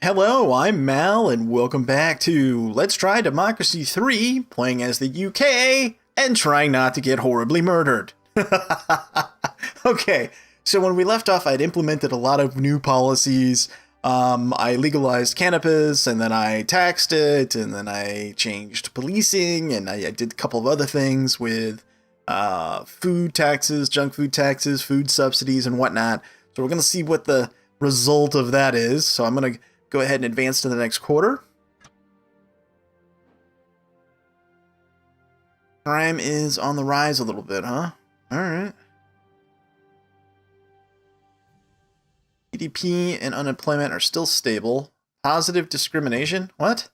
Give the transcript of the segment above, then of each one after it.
Hello, I'm Mal, and welcome back to Let's Try Democracy 3, playing as the UK and trying not to get horribly murdered. Okay, so when we left off, I'd implemented a lot of new policies. I legalized cannabis, and then I taxed it, and then I changed policing, and I did a couple of other things with food taxes, junk food taxes, food subsidies, and whatnot. So we're going to see what the result of that is. So I'm going to go ahead and advance to the next quarter. Crime is on the rise a little bit, huh? Alright. GDP and unemployment are still stable. Positive discrimination? What?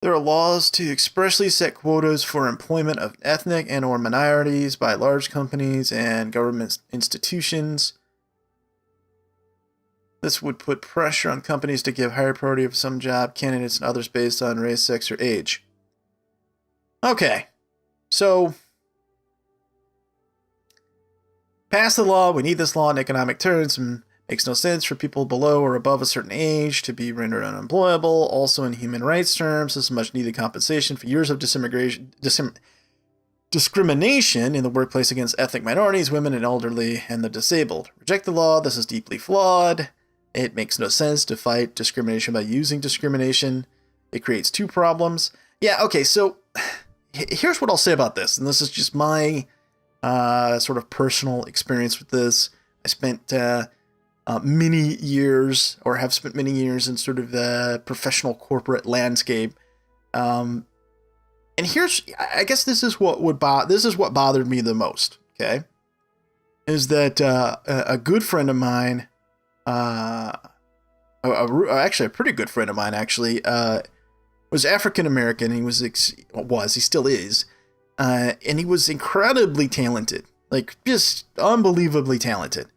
There are laws to expressly set quotas for employment of ethnic and or minorities by large companies and government institutions. This would put pressure on companies to give higher priority of some job candidates and others based on race, sex, or age. Okay, so pass the law. We need this law in economic terms. Makes no sense for people below or above a certain age to be rendered unemployable. Also in human rights terms, this is much needed compensation for years of discrimination in the workplace against ethnic minorities, women, and elderly, and the disabled. Reject the law. This is deeply flawed. It makes no sense to fight discrimination by using discrimination. It creates two problems. Yeah, okay, so here's what I'll say about this, and this is just my sort of personal experience with this. I spent many years, or have spent many years in sort of the professional corporate landscape. And here's, I guess this is what bothered me the most, okay? Is that a good friend of mine, actually a pretty good friend of mine, was African American. He still is, and he was incredibly talented, like just unbelievably talented,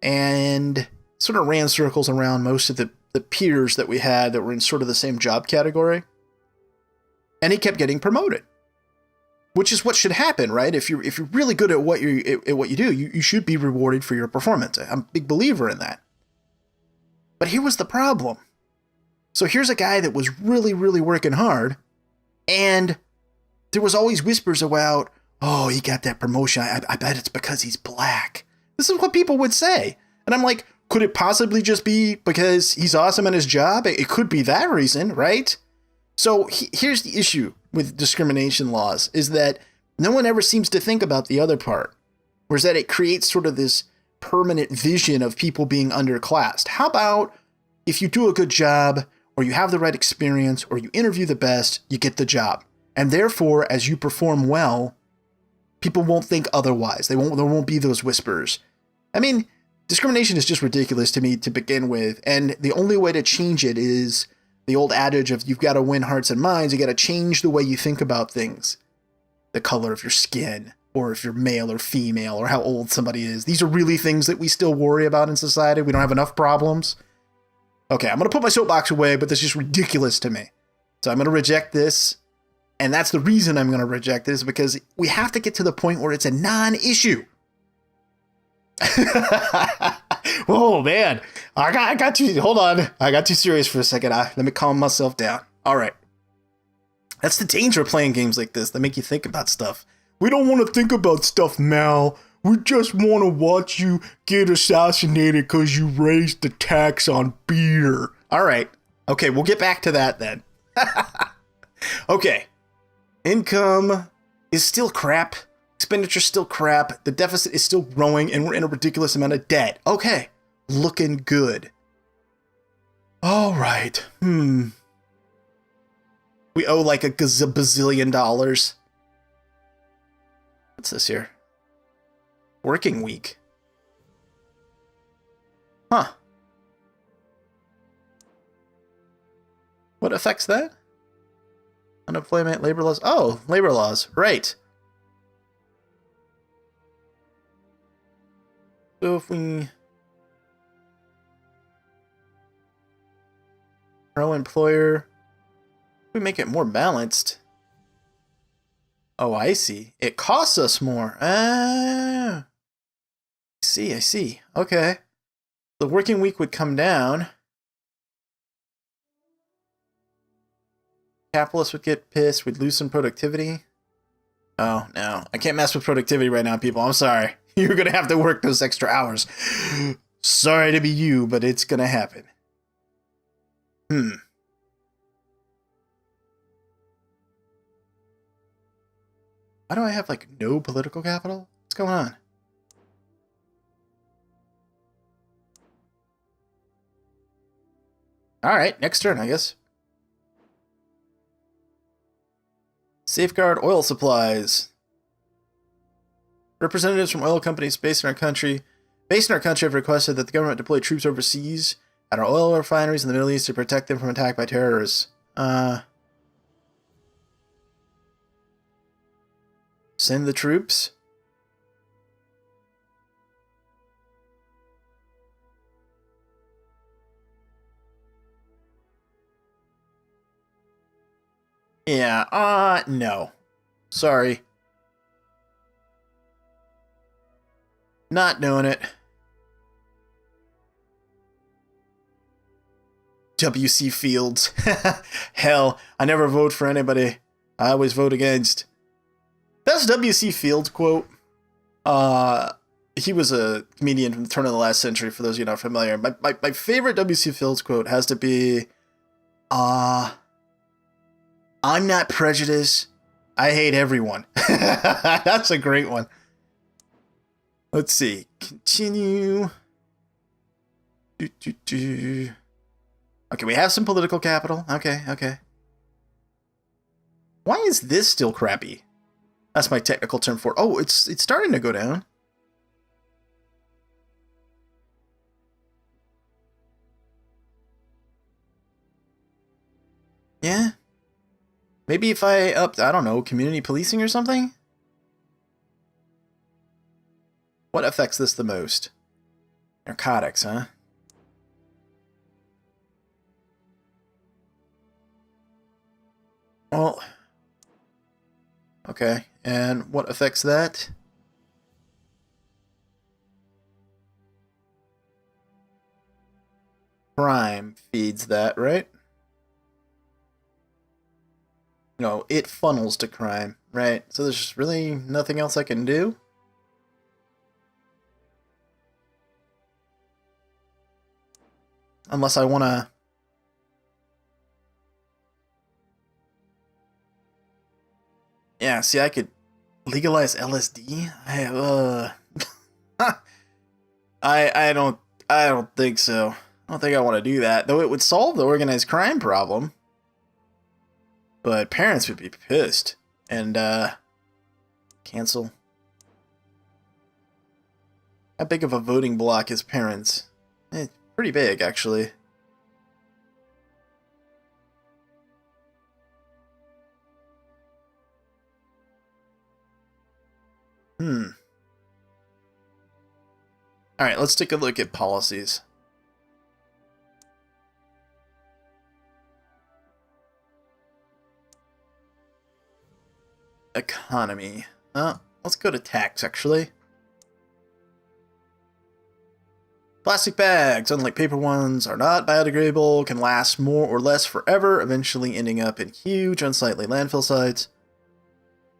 and sort of ran circles around most of the peers that we had that were in sort of the same job category. And he kept getting promoted, which is what should happen, right? If you're really good at what you do, you should be rewarded for your performance. I'm a big believer in that. But here was the problem. So here's a guy that was really, really working hard, and there was always whispers about, oh, he got that promotion. I bet it's because he's black. This is what people would say. And I'm like, could it possibly just be because he's awesome at his job? It could be that reason, right? So here's the issue with discrimination laws, is that no one ever seems to think about the other part, whereas that it creates sort of this permanent vision of people being underclassed. How about if you do a good job, or you have the right experience, or you interview the best, you get the job. And therefore, as you perform well, people won't think otherwise. There won't be those whispers. I mean, discrimination is just ridiculous to me to begin with, and the only way to change it is the old adage of you've got to win hearts and minds. You got to change the way you think about things. The color of your skin, or if you're male or female, or how old somebody is. These are really things that we still worry about in society. We don't have enough problems. Okay, I'm going to put my soapbox away, but this is just ridiculous to me. So I'm going to reject this. And that's the reason I'm going to reject this, because we have to get to the point where it's a non-issue. Oh, man. I got too, hold on. I got too serious for a second. Let me calm myself down. All right. That's the danger of playing games like this. They make you think about stuff. We don't want to think about stuff, Mal. We just want to watch you get assassinated because you raised the tax on beer. All right. Okay, we'll get back to that then. Okay. Income is still crap. Expenditure's still crap. The deficit is still growing, and we're in a ridiculous amount of debt. Okay. Looking good. All right. We owe like a bazillion dollars. What's this here? Working week. Huh. What affects that? Unemployment, labor laws. Oh, labor laws. Right. So if we pro-employer, we make it more balanced. Oh, I see. It costs us more. Ah. I see. Okay. The working week would come down. Capitalists would get pissed. We'd lose some productivity. Oh, no. I can't mess with productivity right now, people. I'm sorry. You're going to have to work those extra hours. Sorry to be you, but it's going to happen. Why do I have, like, no political capital? What's going on? Alright, next turn, I guess. Safeguard oil supplies. Representatives from oil companies based in our country have requested that the government deploy troops overseas at our oil refineries in the Middle East to protect them from attack by terrorists. Send the troops? Yeah, no. Sorry. Not doing it. W.C. Fields. Hell, I never vote for anybody. I always vote against. That's W.C. Fields quote. He was a comedian from the turn of the last century, for those of you not familiar. My favorite W.C. Fields quote has to be, I'm not prejudiced. I hate everyone. That's a great one. Let's see. Continue. Okay, we have some political capital. Okay. Why is this still crappy? That's my technical term for it. Oh, it's starting to go down. Yeah. Maybe if I upped, I don't know, community policing or something? What affects this the most? Narcotics, huh? Well, okay. And what affects that? Crime feeds that, right? No, it funnels to crime, right? So there's just really nothing else I can do? Unless I want to... Yeah, see, I could legalize LSD? I don't think so. I don't think I want to do that. Though it would solve the organized crime problem. But parents would be pissed. And, cancel. How big of a voting block is parents? Pretty big, actually. Alright, let's take a look at policies. Economy. Let's go to tax, actually. Plastic bags, unlike paper ones, are not biodegradable, can last more or less forever, eventually ending up in huge, unsightly landfill sites.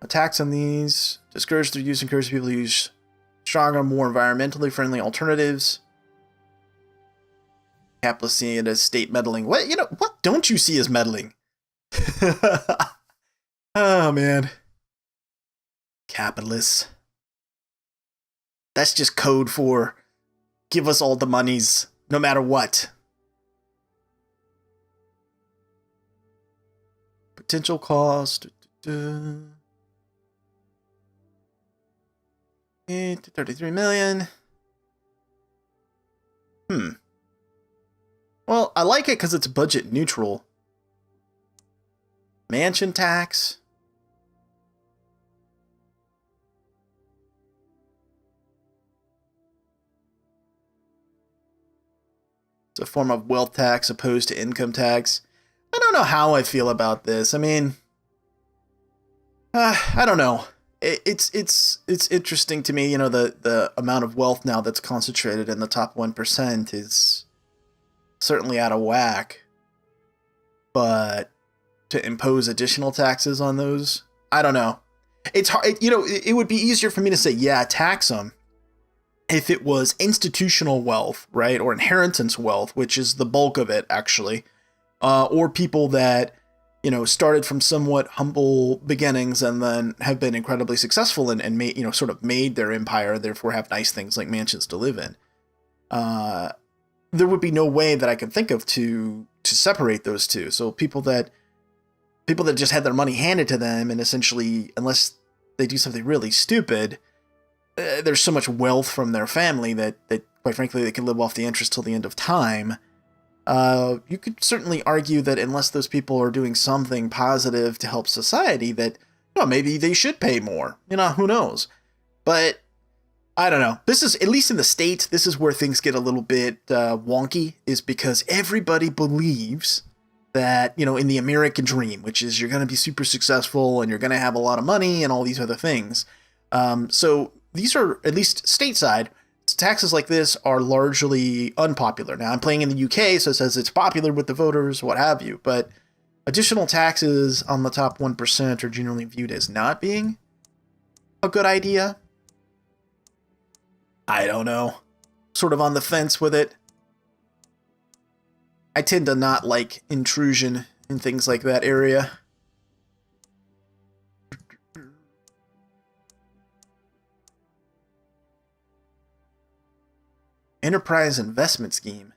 A tax on these discourage their use and encourage people to use stronger, more environmentally friendly alternatives. Capitalists see it as state meddling. What don't you see as meddling? Oh, man. Capitalists. That's just code for give us all the monies, no matter what. Potential cost. 33 million. Well, I like it because it's budget neutral. Mansion tax. It's a form of wealth tax opposed to income tax. I don't know how I feel about this. I mean, I don't know. It's interesting to me, you know, the amount of wealth now that's concentrated in the top 1% is certainly out of whack. But to impose additional taxes on those, I don't know. It's hard, you know, it would be easier for me to say, yeah, tax them if it was institutional wealth, right? Or inheritance wealth, which is the bulk of it, actually. Or people that, you know, started from somewhat humble beginnings and then have been incredibly successful and made, you know, sort of made their empire, therefore have nice things like mansions to live in. There would be no way that I can think of to separate those two. So people that just had their money handed to them, and essentially, unless they do something really stupid, there's so much wealth from their family that quite frankly, they can live off the interest till the end of time. You could certainly argue that unless those people are doing something positive to help society, that, you know, maybe they should pay more. You know, who knows? But I don't know. This is, at least in the States, this is where things get a little bit wonky, is because everybody believes that, you know, in the American dream, which is you're going to be super successful and you're going to have a lot of money and all these other things. So these are, at least stateside, taxes like this are largely unpopular. Now, I'm playing in the UK, so it says it's popular with the voters, what have you, but additional taxes on the top 1% are generally viewed as not being a good idea. I don't know. Sort of on the fence with it. I tend to not like intrusion in things like that area. Enterprise investment scheme.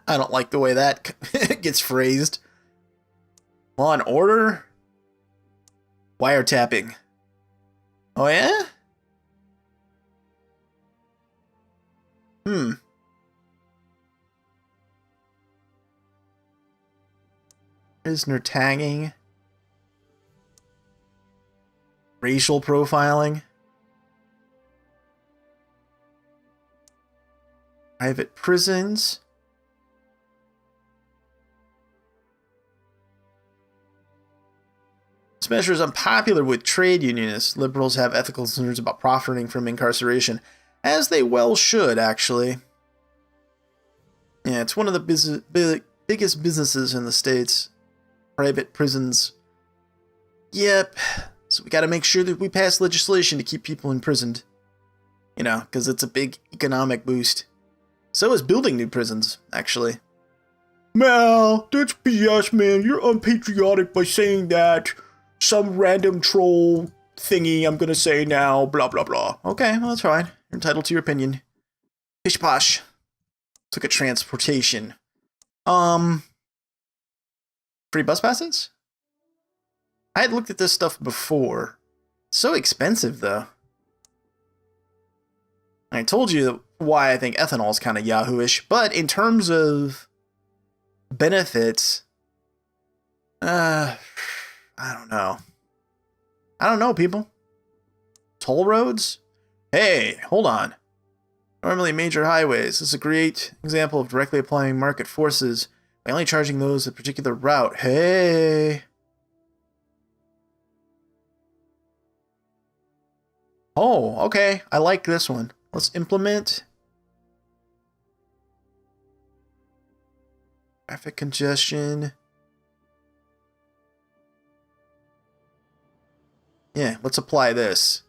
I don't like the way that gets phrased. Law and order? Wiretapping. Oh yeah? Prisoner tagging. Racial profiling. Private prisons. This measure is unpopular with trade unionists. Liberals have ethical concerns about profiting from incarceration, as they well should, actually. Yeah, it's one of the biggest businesses in the States. Private prisons. Yep. So we got to make sure that we pass legislation to keep people imprisoned. You know, because it's a big economic boost. So is building new prisons, actually. Mal, that's BS, man. You're unpatriotic by saying that. Some random troll thingy I'm gonna say now, blah, blah, blah. Okay, well, that's fine. You're entitled to your opinion. Pish posh. Took a transportation. Free bus passes? I had looked at this stuff before. So expensive, though. I told you why I think ethanol is kind of Yahoo-ish, but in terms of benefits, I don't know. I don't know, people. Toll roads? Hey, hold on. Normally major highways. This is a great example of directly applying market forces by only charging those a particular route. Hey. Oh, okay. I like this one. Let's implement traffic congestion. Yeah, let's apply this.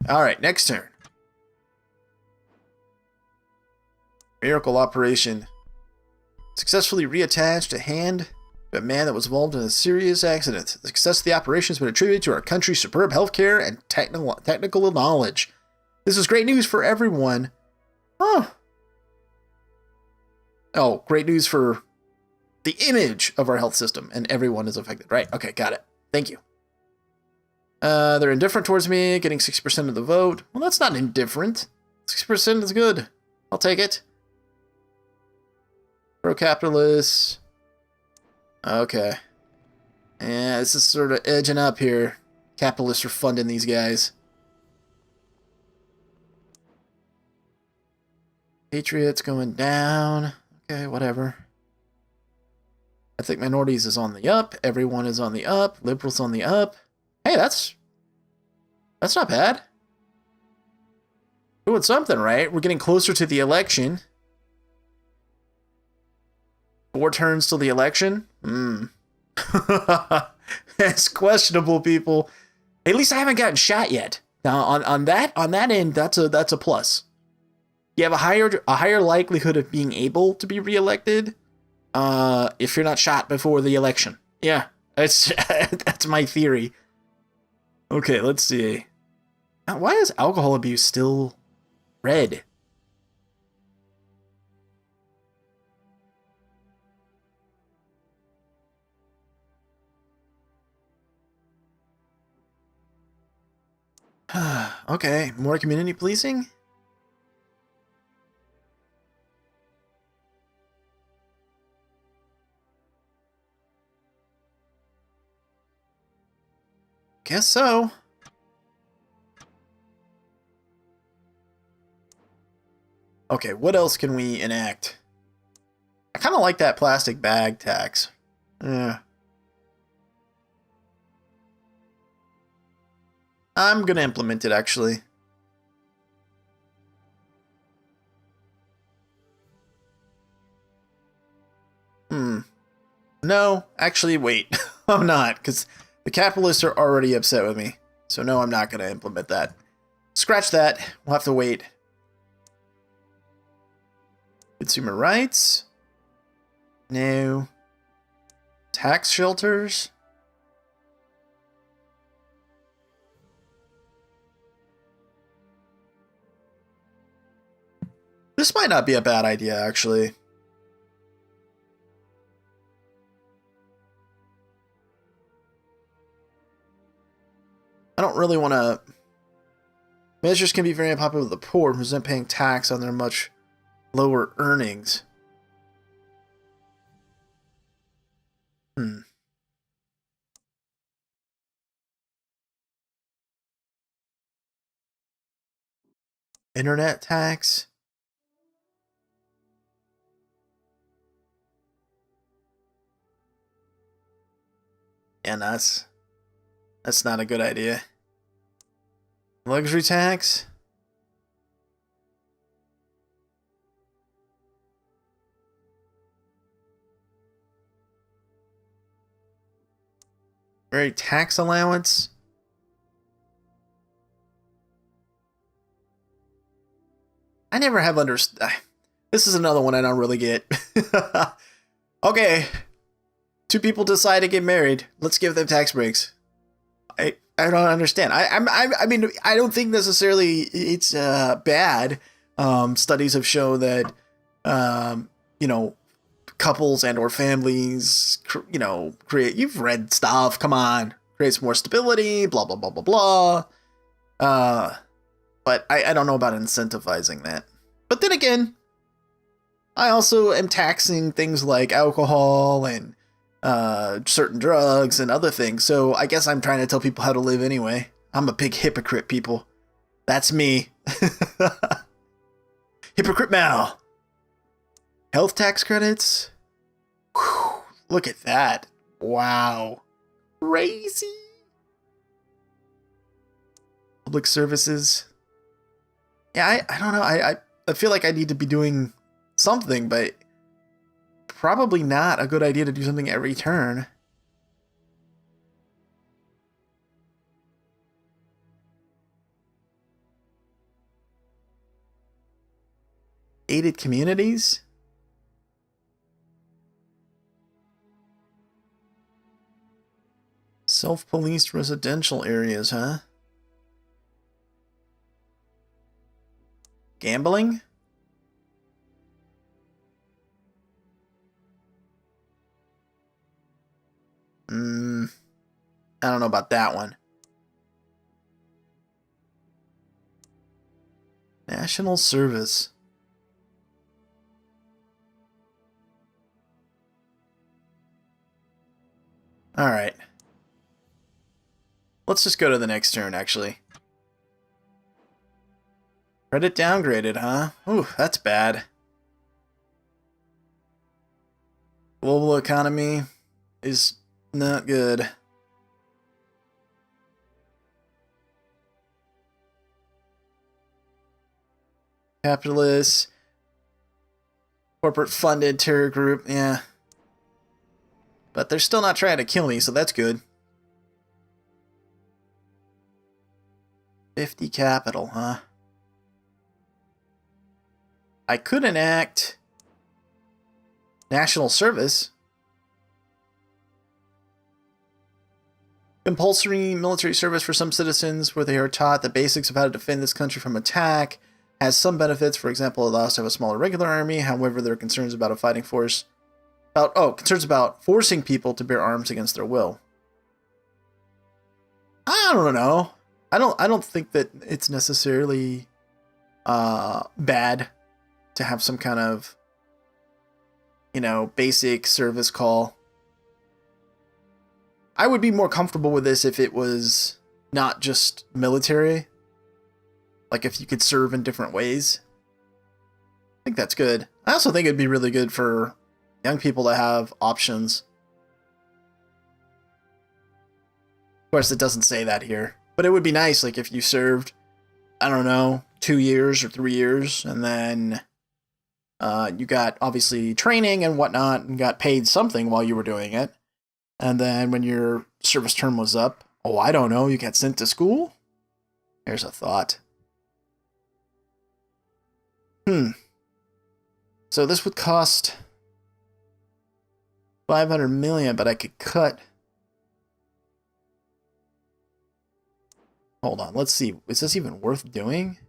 All right, next turn. Miracle operation. Successfully reattached a hand to a man that was involved in a serious accident. The success of the operation has been attributed to our country's superb healthcare and technical knowledge. This is great news for everyone. Huh. Oh, great news for the image of our health system, and everyone is affected. Right, okay, got it. Thank you. They're indifferent towards me, getting 60% of the vote. Well, that's not indifferent. 60% is good. I'll take it. Pro-capitalists. Okay. Yeah, this is sort of edging up here. Capitalists are funding these guys. Patriots going down. Okay, whatever. Ethnic minorities is on the up. Everyone is on the up. Liberals on the up. Hey, that's not bad. Doing something, right? We're getting closer to the election. 4 turns till the election? That's questionable, people. At least I haven't gotten shot yet. Now, on that end, that's a plus. You have a higher likelihood of being able to be reelected if you're not shot before the election. Yeah, that's my theory. Okay, let's see. Why is alcohol abuse still red? Okay, more community policing? Guess so. Okay, what else can we enact? I kind of like that plastic bag tax. Yeah. I'm gonna implement it, actually. No, actually, wait. I'm not, because the capitalists are already upset with me. So no, I'm not gonna implement that. Scratch that. We'll have to wait. Consumer rights? No. Tax shelters? This might not be a bad idea, actually. I don't really want to... Measures can be very unpopular with the poor, who isn't paying tax on their much lower earnings. Internet tax? And that's not a good idea. Luxury tax? Very tax allowance? I never have understood. This is another one I don't really get. Okay. 2 people decide to get married. Let's give them tax breaks. I don't understand. I mean, I don't think necessarily it's bad. Studies have shown that you know, couples and or families, you know, create. You've read stuff. Come on, creates more stability. Blah blah blah blah blah. But I don't know about incentivizing that. But then again, I also am taxing things like alcohol and certain drugs and other things. So I guess I'm trying to tell people how to live anyway. I'm a big hypocrite, people. That's me. Hypocrite Mal. Health tax credits? Whew, look at that. Wow. Crazy. Public services. Yeah, I don't know. I feel like I need to be doing something, but probably not a good idea to do something every turn. Aided communities? Self-policed residential areas, huh? Gambling? I don't know about that one. National service. Alright. let's just go to the next turn, actually. Credit downgraded, huh? Ooh, that's bad. Global economy is not good. Capitalists. Corporate funded terror group, yeah. But they're still not trying to kill me, so that's good. 50 capital, huh? I could enact national service. Compulsory military service for some citizens where they are taught the basics of how to defend this country from attack. Has some benefits. For example, it allows to have a smaller regular army. However, there are concerns about a fighting force. Concerns about forcing people to bear arms against their will. I don't know. I don't think that it's necessarily bad to have some kind of, you know, basic service call. I would be more comfortable with this if it was not just military. Like if you could serve in different ways. I think that's good. I also think it'd be really good for young people to have options. Of course, it doesn't say that here. But it would be nice, like, if you served, I don't know, 2 years or 3 years, and then you got, obviously, training and whatnot, and got paid something while you were doing it. And then when your service term was up, oh, I don't know, you got sent to school? There's a thought. So this would cost 500 million, but I could cut. Hold on, let's see. Is this even worth doing?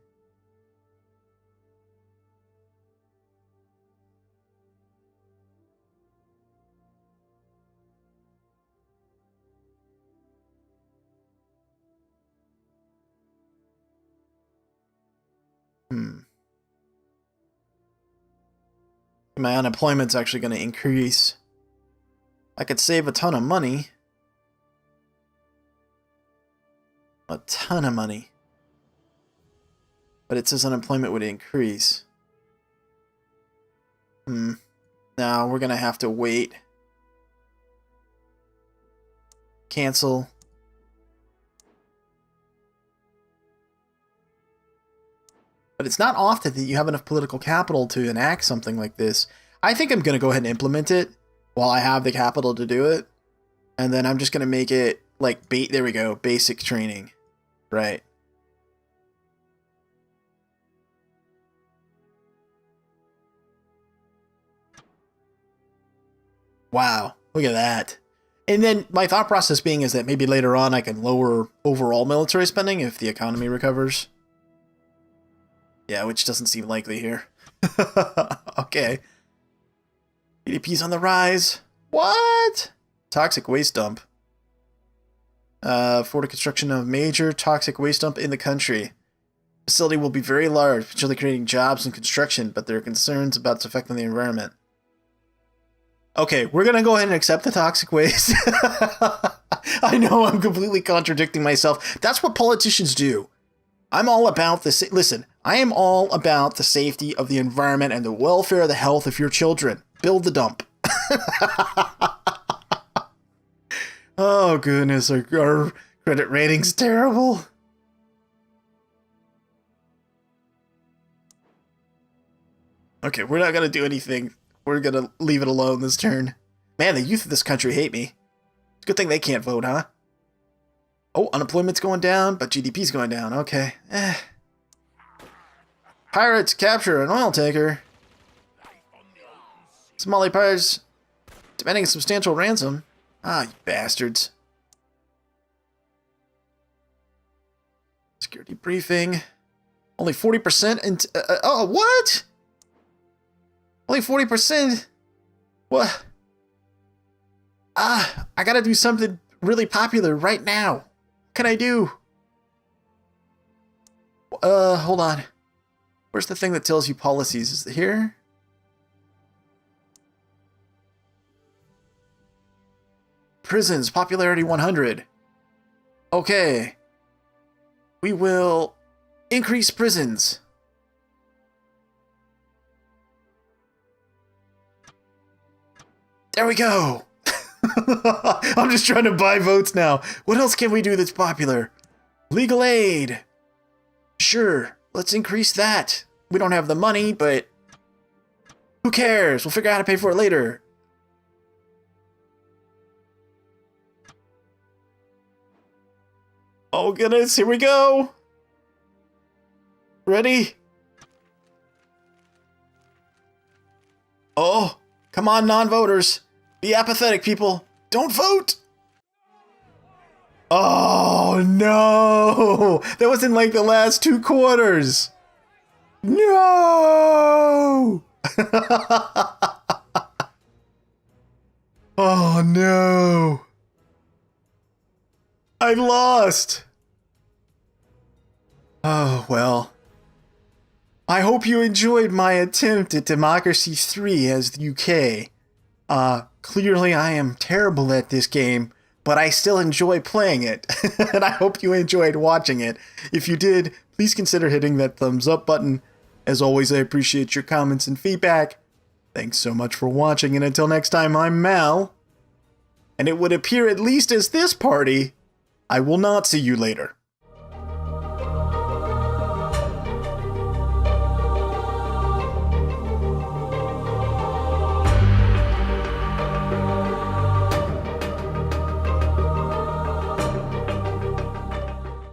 My unemployment's actually going to increase. I could save a ton of money. A ton of money. But it says unemployment would increase. Now we're going to have to wait. Cancel. But it's not often that you have enough political capital to enact something like this. I think I'm going to go ahead and implement it while I have the capital to do it. And then I'm just going to make it like, there we go, basic training. Right. Wow, look at that. And then my thought process being is that maybe later on I can lower overall military spending if the economy recovers. Yeah, which doesn't seem likely here. Okay. GDP's on the rise. What? Toxic waste dump. For the construction of major toxic waste dump in the country. Facility will be very large, potentially creating jobs and construction, but there are concerns about its effect on the environment. Okay, we're gonna go ahead and accept the toxic waste. I know I'm completely contradicting myself. That's what politicians do. I'm all about this. Listen, I am all about the safety of the environment and the welfare of the health of your children. Build the dump. Oh, goodness. Our credit rating's terrible. Okay, we're not going to do anything. We're going to leave it alone this turn. Man, the youth of this country hate me. It's a good thing they can't vote, huh? Oh, unemployment's going down, but GDP's going down. Okay. Pirates capture an oil tanker. Somali pirates demanding a substantial ransom. Ah, you bastards. Security briefing. Only 40% and... oh, what? Only 40%? What? Ah, I gotta do something really popular right now. What can I do? Hold on. Where's the thing that tells you policies? Is it here? Prisons, popularity 100. Okay. We will increase prisons. There we go. I'm just trying to buy votes now. What else can we do that's popular? Legal aid. Sure, let's increase that. We don't have the money, but who cares? We'll figure out how to pay for it later. Oh goodness, here we go. Ready? Oh, come on, non-voters. Be apathetic, people. Don't vote. Oh no! That was in like the last 2 quarters. No! Oh no! I lost! Oh well. I hope you enjoyed my attempt at Democracy 3 as the UK. Clearly I am terrible at this game, but I still enjoy playing it, and I hope you enjoyed watching it. If you did, please consider hitting that thumbs up button. As always, I appreciate your comments and feedback. Thanks so much for watching, and until next time, I'm Mal. And it would appear, at least as this party, I will not see you later.